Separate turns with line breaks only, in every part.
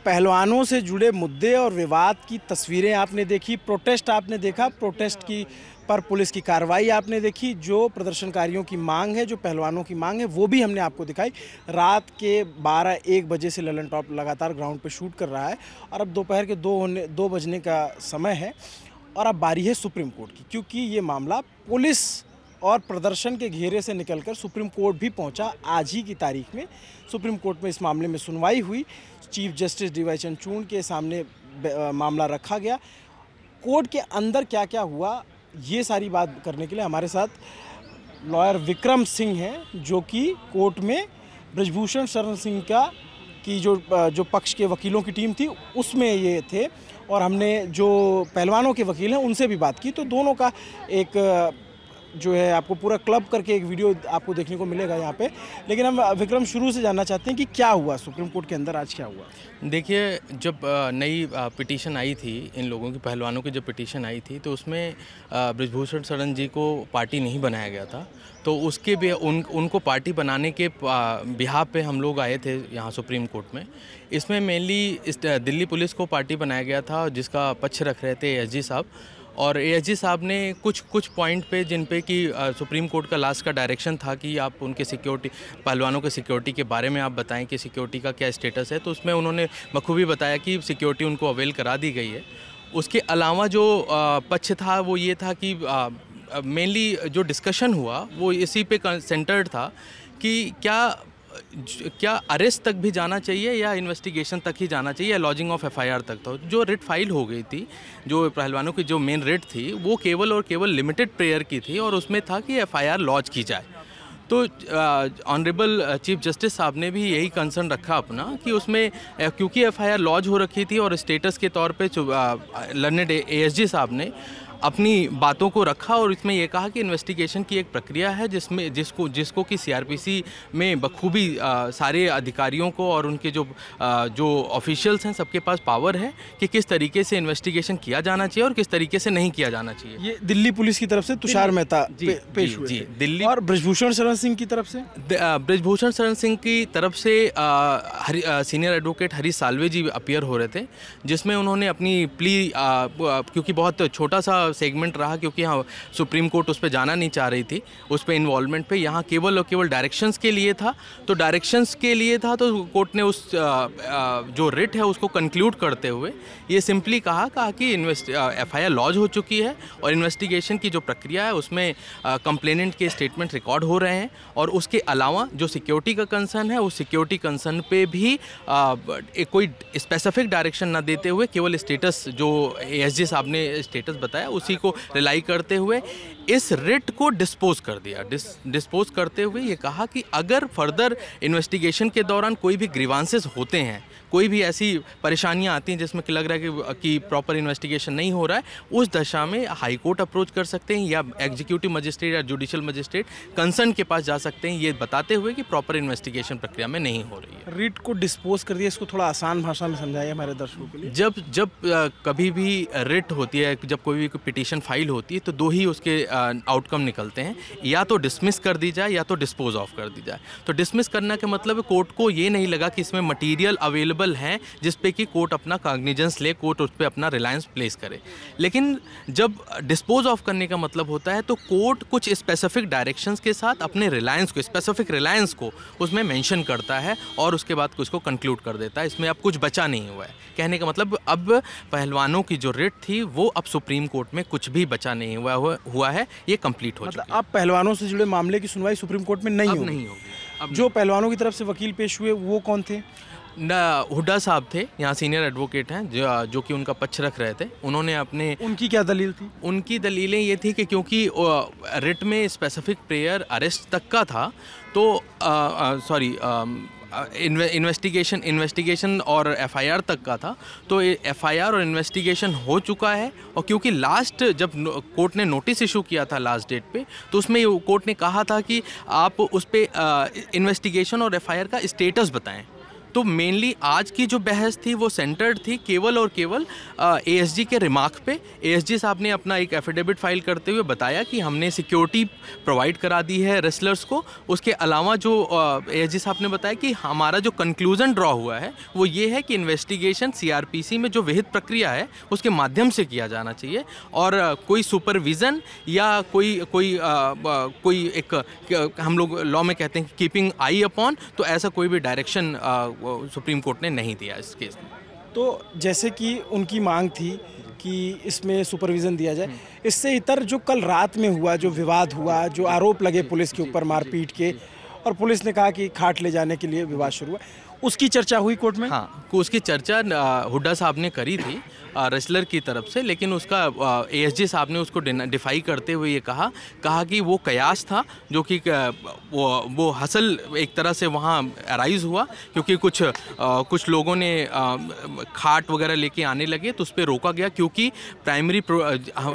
पहलवानों से जुड़े मुद्दे और विवाद की तस्वीरें आपने देखी, प्रोटेस्ट आपने देखा, प्रोटेस्ट की पर पुलिस की कार्रवाई आपने देखी, जो प्रदर्शनकारियों की मांग है, जो पहलवानों की मांग है, वो भी हमने आपको दिखाई। रात के 12-1 बजे से ललन टॉप लगातार ग्राउंड पे शूट कर रहा है और अब दोपहर के 2 बजने का समय है और अब बारी है सुप्रीम कोर्ट की, क्योंकि ये मामला पुलिस और प्रदर्शन के घेरे से निकलकर सुप्रीम कोर्ट भी पहुंचा। आज ही की तारीख में सुप्रीम कोर्ट में इस मामले में सुनवाई हुई। Chief justice D Y Chandrachud के सामने मामला रखा गया। कोर्ट के अंदर क्या क्या हुआ, ये सारी बात करने के लिए हमारे साथ लॉयर विक्रम सिंह हैं, जो कि कोर्ट में ब्रजभूषण शरण सिंह की जो पक्ष के वकीलों की टीम थी उसमें ये थे, और हमने जो पहलवानों के वकील हैं उनसे भी बात की। तो दोनों का एक जो है आपको पूरा क्लब करके एक वीडियो आपको देखने को मिलेगा यहाँ पे। लेकिन हम विक्रम शुरू से जानना चाहते हैं कि क्या हुआ सुप्रीम कोर्ट के अंदर, आज क्या हुआ?
देखिए, जब नई पिटीशन आई थी, इन लोगों की, पहलवानों की जब पिटीशन आई थी, तो उसमें ब्रजभूषण शरण जी को पार्टी नहीं बनाया गया था। तो उसके भी उनको पार्टी बनाने के बिहाफ पे हम लोग आए थे यहाँ सुप्रीम कोर्ट में। इसमें मेनली दिल्ली पुलिस को पार्टी बनाया गया था, जिसका पक्ष रख रहे थे एएसजी साहब। और एएसजी साहब ने कुछ पॉइंट पे, जिन पे कि सुप्रीम कोर्ट का लास्ट का डायरेक्शन था कि आप उनके सिक्योरिटी, पहलवानों के सिक्योरिटी के बारे में आप बताएं कि सिक्योरिटी का क्या स्टेटस है। तो उसमें उन्होंने बखूबी बताया कि सिक्योरिटी उनको अवेल करा दी गई है। उसके अलावा जो पक्ष था वो ये था कि मेनली जो डिस्कशन हुआ वो इसी पे सेंटर्ड था कि क्या अरेस्ट तक भी जाना चाहिए या इन्वेस्टिगेशन तक ही जाना चाहिए या लॉजिंग ऑफ एफआईआर तक। तो जो रिट फाइल हो गई थी, जो पहलवानों की जो मेन रिट थी, वो केवल और केवल लिमिटेड प्रेयर की थी और उसमें था कि एफआईआर लॉन्च की जाए। तो ऑनरेबल चीफ जस्टिस साहब ने भी यही कंसर्न रखा अपना कि उसमें क्योंकि एफआईआर लॉन्च हो रखी थी और स्टेटस के तौर पे लर्नेड एएसजी साहब ने अपनी बातों को रखा और इसमें यह कहा कि इन्वेस्टिगेशन की एक प्रक्रिया है जिसको कि सीआरपीसी में बखूबी सारे अधिकारियों को और उनके जो ऑफिशियल्स हैं सबके पास पावर है कि किस तरीके से इन्वेस्टिगेशन किया जाना चाहिए और किस तरीके से नहीं किया जाना चाहिए।
ये दिल्ली पुलिस की तरफ से तुषार मेहता पेश हुए
जी दिल्ली।
और ब्रजभूषण शरण सिंह की तरफ से
ब्रजभूषण शरण सिंह की तरफ से सीनियर एडवोकेट हरीश साल्वे जी अपीयर हो रहे थे, जिसमें उन्होंने अपनी प्ली, क्योंकि बहुत छोटा सा सेगमेंट रहा, क्योंकि हाँ सुप्रीम कोर्ट उस पर जाना नहीं चाह रही थी, उस पर इन्वॉल्वमेंट पे, यहाँ केवल और केवल डायरेक्शंस के लिए था। तो डायरेक्शंस के लिए था तो कोर्ट ने उस जो रिट है उसको कंक्लूड करते हुए ये सिंपली कहा कि एफआईआर लॉन्च हो चुकी है और इन्वेस्टिगेशन की जो प्रक्रिया है उसमें कंप्लेनेंट के स्टेटमेंट रिकॉर्ड हो रहे हैं, और उसके अलावा जो सिक्योरिटी का कंसर्न है उस सिक्योरिटी कंसर्न पे भी कोई स्पेसिफिक डायरेक्शन ना देते हुए केवल स्टेटस जो एएसजी साहब ने स्टेटस बताया उसी को रिलाई करते हुए इस रिट को डिस्पोज कर दिया। डिस्पोज करते हुए ये कहा कि अगर फर्दर इन्वेस्टिगेशन के दौरान कोई भी ग्रीवांसेस होते हैं, कोई भी ऐसी परेशानियां आती हैं जिसमें कि लग रहा है कि प्रॉपर इन्वेस्टिगेशन नहीं हो रहा है, उस दशा में हाई कोर्ट अप्रोच कर सकते हैं या एग्जीक्यूटिव मजिस्ट्रेट या जुडिशियल मजिस्ट्रेट कंसर्न के पास जा सकते हैं, ये बताते हुए कि प्रॉपर इन्वेस्टिगेशन प्रक्रिया में नहीं हो रही है।
रिट को डिस्पोज कर दिया, इसको थोड़ा आसान भाषा में समझाइए हमारे दर्शकों के लिए।
जब कभी भी रिट होती है, जब कोई भी पिटीशन फाइल होती है, तो दो ही उसके आउटकम निकलते हैं, या तो डिसमिस कर दी जाए या तो डिस्पोज ऑफ कर दी जाए। तो डिसमिस करने का मतलब कोर्ट को ये नहीं लगा कि इसमें मटीरियल अवेलेबल हैं जिस पे कि कोर्ट अपना कॉग्निजेंस ले, कोर्ट उस पर अपना रिलायंस प्लेस करे। लेकिन जब डिस्पोज ऑफ करने का मतलब होता है तो कोर्ट कुछ स्पेसिफिक डायरेक्शंस के साथ अपने रिलायंस को, स्पेसिफिक रिलायंस को उसमें मेंशन करता है और उसके बाद उसको कंक्लूड कर देता है। इसमें अब कुछ बचा नहीं हुआ है। कहने का मतलब अब पहलवानों की जो रिट थी वो अब सुप्रीम कोर्ट में कुछ भी बचा नहीं हुआ है, ये कंप्लीट हो चुका है।
अब पहलवानों से जुड़े मामले की सुनवाई सुप्रीम कोर्ट में नहीं होगी। अब जो पहलवानों की तरफ से वकील पेश हुए वो कौन थे?
हुड्डा साहब थे, यहाँ सीनियर एडवोकेट हैं जो कि उनका पक्ष रख रहे थे। उन्होंने
उनकी क्या दलील थी?
उनकी दलीलें ये थी कि क्योंकि रिट में स्पेसिफिक प्रेयर अरेस्ट तक का था, तो इन्वेस्टिगेशन और एफआईआर तक का था, तो एफआईआर और इन्वेस्टिगेशन हो चुका है। और क्योंकि लास्ट जब कोर्ट ने नोटिस इशू किया था लास्ट डेट पे, तो उसमें कोर्ट ने कहा था कि आप उस पर इन्वेस्टिगेशन और एफआईआर का स्टेटस बताएं। तो मेनली आज की जो बहस थी वो सेंटर्ड थी केवल और केवल एएसजी के रिमार्क पे। एएसजी साहब ने अपना एक एफिडेविट फाइल करते हुए बताया कि हमने सिक्योरिटी प्रोवाइड करा दी है रेसलर्स को। उसके अलावा जो एएसजी साहब ने बताया कि हमारा जो कंक्लूजन ड्रॉ हुआ है वो ये है कि इन्वेस्टिगेशन सीआरपीसी में जो विहित प्रक्रिया है उसके माध्यम से किया जाना चाहिए, और कोई सुपरविज़न या कोई एक हम लोग लॉ में कहते हैं कीपिंग आई अपॉन, तो ऐसा कोई भी डायरेक्शन सुप्रीम कोर्ट ने नहीं दिया इस केस में।
तो जैसे कि उनकी मांग थी कि इसमें सुपरविज़न दिया जाए, इससे इतर जो कल रात में हुआ, जो विवाद हुआ, जो आरोप लगे पुलिस के ऊपर मारपीट के, और पुलिस ने कहा कि खाट ले जाने के लिए विवाद शुरू हुआ, उसकी चर्चा हुई कोर्ट में?
हाँ, उसकी चर्चा हुड्डा साहब ने करी थी रेसलर की तरफ से, लेकिन उसका एएसजी साहब ने उसको डिफाई करते हुए ये कहा कि वो कयास था, जो कि वो हसल एक तरह से वहाँ अराइज हुआ, क्योंकि कुछ लोगों ने खाट वगैरह लेके आने लगे तो उस पर रोका गया, क्योंकि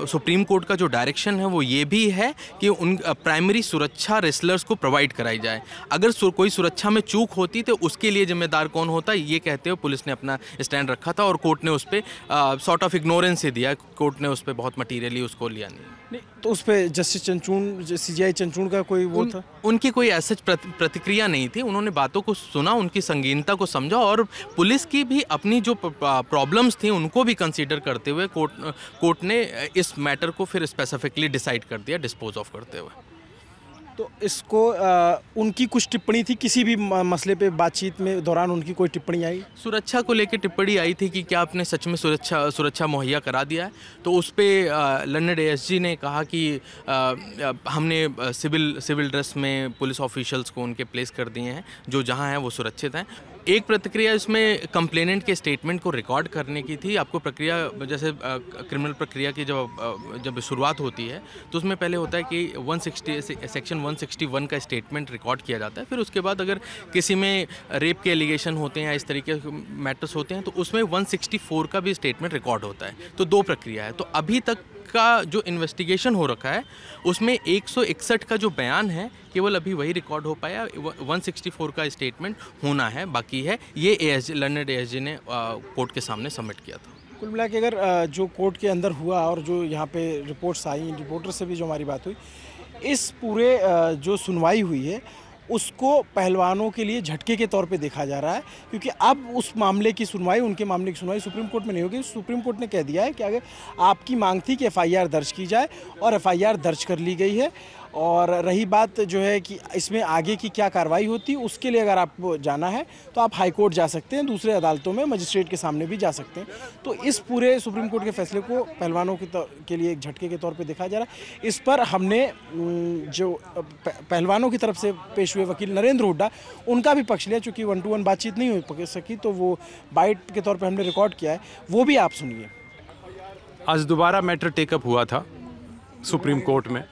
सुप्रीम कोर्ट का जो डायरेक्शन है वो ये भी है कि उन प्राइमरी सुरक्षा रेसलर्स को प्रोवाइड कराई जाए। अगर कोई सुरक्षा में चूक होती तो उसके लिए जिम्मेदार कौन होता, ये कहते हुए पुलिस ने अपना स्टैंड रखा था, और कोर्ट ने उस पर सॉर्ट ऑफ इग्नोरेंस से दिया। कोर्ट ने उस पर बहुत मटीरियली उसको लिया नहीं।
तो उस पर जस्टिस चंद्रचूड़, सीजीआई चंद्रचूड़ का कोई वो था?
उनकी कोई ऐसी प्रतिक्रिया नहीं थी। उन्होंने बातों को सुना, उनकी संगीनता को समझा, और पुलिस की भी अपनी जो प्रॉब्लम्स थी उनको भी कंसीडर करते हुए कोर्ट ने इस मैटर को फिर स्पेसिफिकली डिसाइड कर दिया, डिस्पोज ऑफ करते हुए।
तो इसको उनकी कुछ टिप्पणी थी किसी भी मसले पे बातचीत में दौरान, उनकी कोई टिप्पणी आई? सुरक्षा को लेकर टिप्पणी आई थी कि क्या आपने सच में सुरक्षा मुहैया करा दिया है, तो उस पर लंदन एएसजी ने कहा कि हमने सिविल ड्रेस में पुलिस ऑफिशियल्स को उनके प्लेस कर दिए हैं, जो जहां हैं वो सुरक्षित हैं। एक प्रतिक्रिया इसमें कंप्लेनेंट के स्टेटमेंट को रिकॉर्ड करने की थी। आपको प्रक्रिया, जैसे क्रिमिनल प्रक्रिया की जब शुरुआत होती है तो उसमें पहले होता है कि सेक्शन 161 का स्टेटमेंट रिकॉर्ड किया जाता है। फिर उसके बाद अगर किसी में रेप के एलिगेशन होते हैं या इस तरीके के मैटर्स होते हैं तो उसमें 164 का भी स्टेटमेंट रिकॉर्ड होता है। तो दो प्रक्रिया है। तो अभी तक का जो इन्वेस्टिगेशन हो रखा है उसमें 161 का जो बयान है केवल अभी वही रिकॉर्ड हो पाया, 164 का स्टेटमेंट होना है बाकी है। ये लंदन एएसजी ने कोर्ट के सामने सबमिट किया था। कुल मिला के अगर जो कोर्ट के अंदर हुआ और जो यहाँ पे रिपोर्ट्स आई, रिपोर्टर से भी जो हमारी बात हुई, इस पूरे जो सुनवाई हुई है उसको पहलवानों के लिए झटके के तौर पे देखा जा रहा है, क्योंकि अब उस मामले की सुनवाई, उनके मामले की सुनवाई सुप्रीम कोर्ट में नहीं होगी। सुप्रीम कोर्ट ने कह दिया है कि अगर आपकी मांग थी कि एफआईआर दर्ज की जाए और एफआईआर दर्ज कर ली गई है, और रही बात जो है कि इसमें आगे की क्या कार्रवाई होती, उसके लिए अगर आपको जाना है तो आप हाई कोर्ट जा सकते हैं, दूसरे अदालतों में मजिस्ट्रेट के सामने भी जा सकते हैं। तो इस पूरे सुप्रीम कोर्ट के फैसले को पहलवानों के लिए एक झटके के तौर पे देखा जा रहा है। इस पर हमने जो पहलवानों की तरफ से पेश हुए वकील नरेंद्र हुड्डा, उनका भी पक्ष लिया। चूँकि 1-to-1 बातचीत नहीं हो सकी तो वो बाइट के तौर पर हमने रिकॉर्ड किया है, वो भी आप सुनिए।
आज दोबारा मैटर टेकअप हुआ था सुप्रीम कोर्ट में।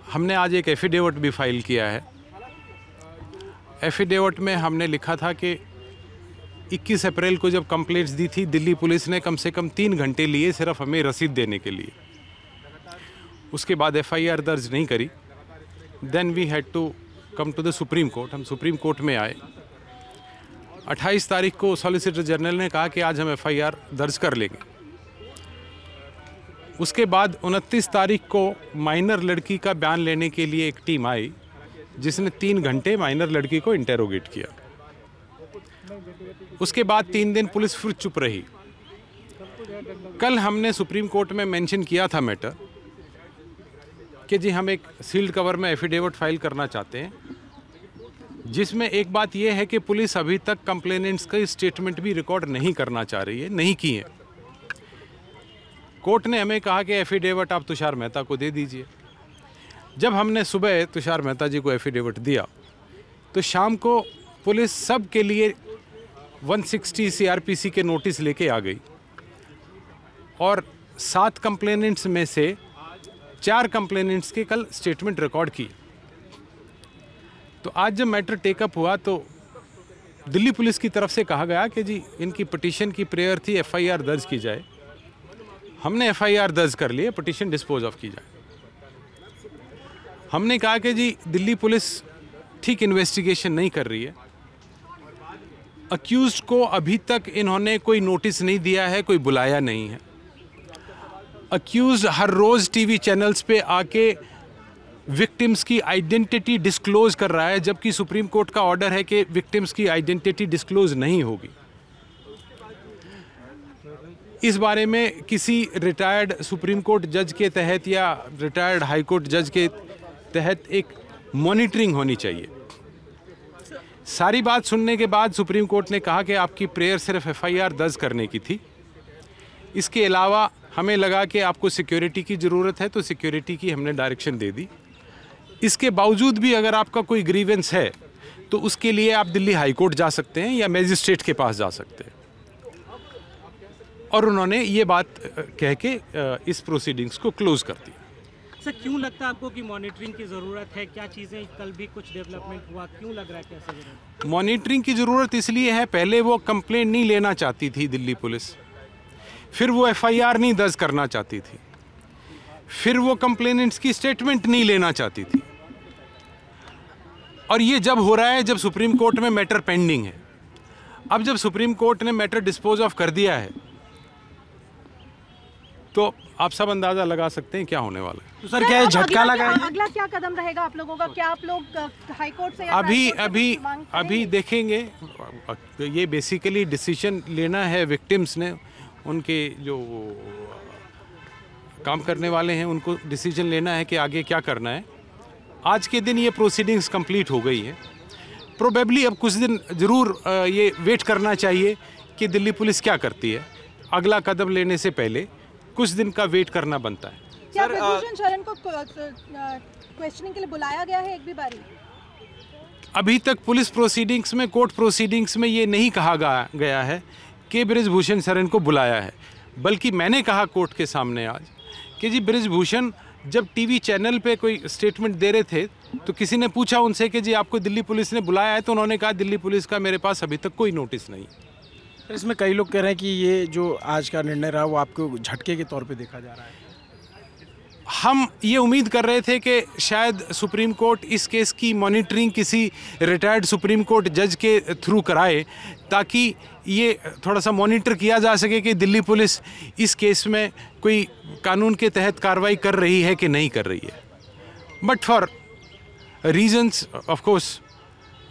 हमने आज एक एफिडेविट भी फाइल किया है। एफिडेविट में हमने लिखा था कि 21 अप्रैल को जब कंप्लेंट्स दी थी, दिल्ली पुलिस ने कम से कम 3 घंटे लिए सिर्फ हमें रसीद देने के लिए। उसके बाद एफआईआर दर्ज नहीं करी। Then we had to come to the Supreme Court. हम सुप्रीम कोर्ट में आए। 28 तारीख को सॉलिसिटर जनरल ने कहा कि आज हम एफआईआर दर्ज कर लेंगे। उसके बाद 29 तारीख को माइनर लड़की का बयान लेने के लिए एक टीम आई, जिसने 3 घंटे माइनर लड़की को इंटेरोगेट किया। उसके बाद 3 दिन पुलिस फिर चुप रही। कल हमने सुप्रीम कोर्ट में मेंशन किया था मैटर कि जी हम एक सील्ड कवर में एफिडेविट फाइल करना चाहते हैं, जिसमें एक बात यह है कि पुलिस अभी तक कंप्लेनेंट्स का स्टेटमेंट भी रिकॉर्ड नहीं करना चाह रही है, नहीं की है। कोर्ट ने हमें कहा कि एफिडेविट आप तुषार मेहता को दे दीजिए। जब हमने सुबह तुषार मेहता जी को एफिडेविट दिया तो शाम को पुलिस सब के लिए 160 सीआरपीसी के नोटिस लेके आ गई, और 7 कंप्लेनेंट्स में से 4 कंप्लेनेंट्स के कल स्टेटमेंट रिकॉर्ड की। तो आज जब मैटर टेकअप हुआ तो दिल्ली पुलिस की तरफ से कहा गया कि जी इनकी पिटीशन की प्रेयर थी एफआईआर दर्ज की जाए। हमने एफआईआर दर्ज कर लिए, पिटीशन डिस्पोज ऑफ की जाए। हमने कहा कि जी दिल्ली पुलिस ठीक इन्वेस्टिगेशन नहीं कर रही है, अक्यूज्ड को अभी तक इन्होंने कोई नोटिस नहीं दिया है, कोई बुलाया नहीं है। अक्यूज्ड हर रोज़ टीवी चैनल्स पे आके विक्टिम्स की आइडेंटिटी डिस्क्लोज कर रहा है, जबकि सुप्रीम कोर्ट का ऑर्डर है कि विक्टिम्स की आइडेंटिटी डिस्क्लोज नहीं होगी। इस बारे में किसी रिटायर्ड सुप्रीम कोर्ट जज के तहत या रिटायर्ड हाई कोर्ट जज के तहत एक मॉनिटरिंग होनी चाहिए। सारी बात सुनने के बाद सुप्रीम कोर्ट ने कहा कि आपकी प्रेयर सिर्फ एफआईआर दर्ज करने की थी। इसके अलावा हमें लगा कि आपको सिक्योरिटी की ज़रूरत है, तो सिक्योरिटी की हमने डायरेक्शन दे दी। इसके बावजूद भी अगर आपका कोई ग्रीवेंस है तो उसके लिए आप दिल्ली हाई कोर्ट जा सकते हैं या मैजिस्ट्रेट के पास जा सकते हैं। और उन्होंने ये बात कह के इस प्रोसीडिंग्स को क्लोज कर दिया।
सर, क्यों लगता है आपको कि मॉनिटरिंग की ज़रूरत है? क्या चीज़ें, कल भी कुछ डेवलपमेंट हुआ, क्यों लग रहा है कैसे ज़रूरत?
मॉनिटरिंग की ज़रूरत इसलिए है, पहले वो कंप्लेंट नहीं लेना चाहती थी दिल्ली पुलिस, फिर वो एफआईआर नहीं दर्ज करना चाहती थी, फिर वो कंप्लेनेंट्स की स्टेटमेंट नहीं लेना चाहती थी। और ये जब हो रहा है जब सुप्रीम कोर्ट में मैटर पेंडिंग है। अब जब सुप्रीम कोर्ट ने मैटर डिस्पोज ऑफ कर दिया है तो आप सब अंदाजा लगा सकते हैं क्या होने वाला है।
तो सर क्या झटका लगा है?
अगला क्या कदम रहेगा आप लोगों का? क्या आप लोग हाई कोर्ट से या
अभी देखेंगे। ये बेसिकली डिसीजन लेना है विक्टिम्स ने, उनके जो काम करने वाले हैं उनको डिसीजन लेना है कि आगे क्या करना है। आज के दिन ये प्रोसीडिंग्स कंप्लीट हो गई है। प्रोबेबली अब कुछ दिन ज़रूर ये वेट करना चाहिए कि दिल्ली पुलिस क्या करती है। अगला कदम लेने से पहले कुछ दिन का वेट करना बनता है।
क्या ब्रिजभूषण शरण को क्वेश्चनिंग के लिए बुलाया गया है एक भी बारी?
अभी तक पुलिस प्रोसीडिंग्स में, कोर्ट प्रोसीडिंग्स में ये नहीं कहा गया है कि ब्रिजभूषण शरण को बुलाया है, बल्कि मैंने कहा कोर्ट के सामने आज कि जी ब्रिजभूषण जब टीवी चैनल पे कोई स्टेटमेंट दे रहे थे तो किसी ने पूछा उनसे कि जी आपको दिल्ली पुलिस ने बुलाया है, तो उन्होंने कहा दिल्ली पुलिस का मेरे पास अभी तक कोई नोटिस नहीं।
इसमें कई लोग कह रहे हैं कि ये जो आज का निर्णय रहा वो आपको झटके के तौर पे देखा जा रहा है।
हम ये उम्मीद कर रहे थे कि शायद सुप्रीम कोर्ट इस केस की मॉनिटरिंग किसी रिटायर्ड सुप्रीम कोर्ट जज के थ्रू कराए, ताकि ये थोड़ा सा मॉनिटर किया जा सके कि दिल्ली पुलिस इस केस में कोई कानून के तहत कार्रवाई कर रही है कि नहीं कर रही है। But for reasons of course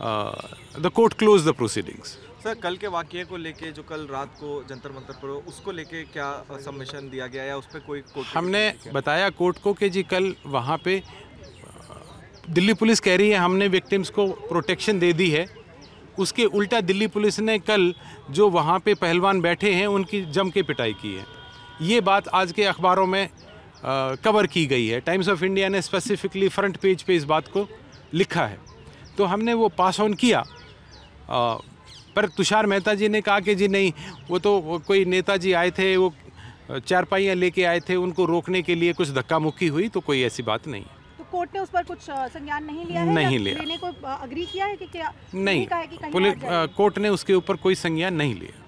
the court close the proceedings.
Sir, कल के वाकये को लेके जो कल रात को जंतर मंतर पर उसको लेके क्या सबमिशन दिया गया या उस पर कोई कोर्ट?
हमने बताया कोर्ट को कि जी कल वहाँ पे दिल्ली पुलिस कह रही है हमने विक्टिम्स को प्रोटेक्शन दे दी है, उसके उल्टा दिल्ली पुलिस ने कल जो वहाँ पे पहलवान बैठे हैं उनकी जम के पिटाई की है। ये बात आज के अखबारों में कवर की गई है। टाइम्स ऑफ इंडिया ने स्पेसिफिकली फ्रंट पेज पे इस बात को लिखा है, तो हमने वो पास ऑन किया। पर तुषार मेहता जी ने कहा कि जी नहीं, वो तो कोई नेताजी आए थे, वो चारपाइयाँ लेके आए थे, उनको रोकने के लिए कुछ धक्का मुक्की हुई, तो कोई ऐसी बात नहीं है।
तो कोर्ट ने उस पर कुछ संज्ञान नहीं लिया है?
नहीं लिया।
लेने को अग्री किया है कि क्या?
नहीं,
पुलिस
कोर्ट ने उसके ऊपर कोई संज्ञान नहीं लिया।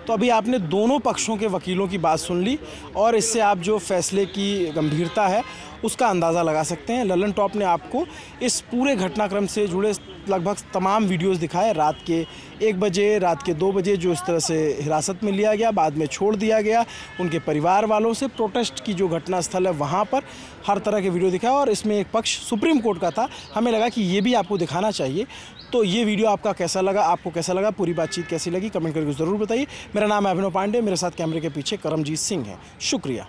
तो अभी आपने दोनों पक्षों के वकीलों की बात सुन ली और इससे आप जो फैसले की गंभीरता है उसका अंदाज़ा लगा सकते हैं। ललन टॉप ने आपको इस पूरे घटनाक्रम से जुड़े लगभग तमाम वीडियोस दिखाए। रात के 1 बजे, रात के 2 बजे जो इस तरह से हिरासत में लिया गया, बाद में छोड़ दिया गया, उनके परिवार वालों से प्रोटेस्ट की जो घटना स्थल है वहाँ पर हर तरह के वीडियो दिखाया। और इसमें एक पक्ष सुप्रीम कोर्ट का था, हमें लगा कि ये भी आपको दिखाना चाहिए। तो ये वीडियो आपका कैसा लगा, आपको कैसा लगा, पूरी बातचीत कैसी लगी, कमेंट करके ज़रूर बताइए। मेरा नाम है अभिनव पांडे, मेरे साथ कैमरे के पीछे करमजीत सिंह है। शुक्रिया।